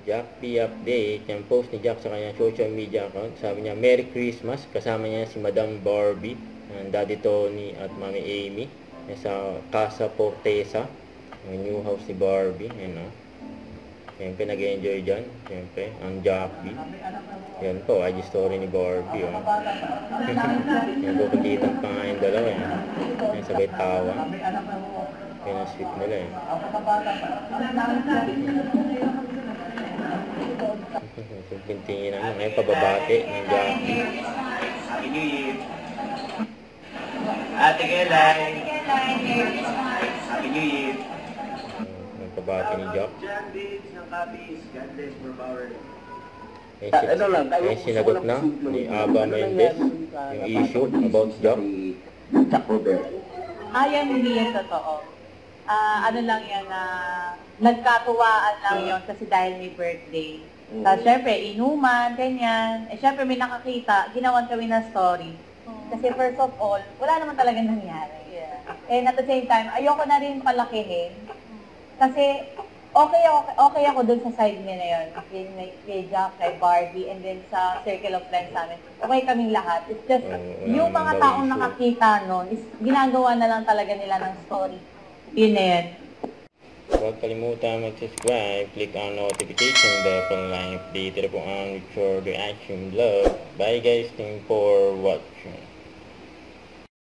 Jack B update, yung post ni Jack sa kanyang social media account. Sabi niya, Merry Christmas. Kasama niya si Madam Barbie, Daddy Tony at Mami Amy. Sa Casa Portesa, yung new house ni Barbie. Yan o. Siyempre, nag-enjoy dyan. Siyempre, ang Jack B. Yan po, IG story ni Barbie. Oh. Yan po, pagkitang pa nga yung dalawa. Yan, sabay tawa. Yan ang sweet nila eh. Tingin naman ngayon pababati ng Jackie. Happy New Year! Ate Kelay! Happy New Year! Nagpabati ni Jack. John Diggs ng Capiz. God bless more power. May sinagot na ni Aba Mendez yung issue about Jack. Yan hindi yan totoo. Ano lang yan, nagkatuwaan lang yon kasi dahil may birthday. Tapos syempre, inuman, ganyan. Syempre may nakakita, ginawan kami ng story. Kasi first of all, wala naman talagang nangyari. And at the same time, ayoko na rin palakihin. Kasi okay ako dun sa side niya na yun. Kay Jack, kay Barbie, and then sa circle of friends namin. Okay kaming lahat. It's just, yung mga taong nakakita nun, is ginagawa na lang talaga nila ng story. Yun na yan. Huwag kalimutan mag-subscribe, click on notification bell para lang updated po ang future reaction vlog. Bye guys, thank you for watching.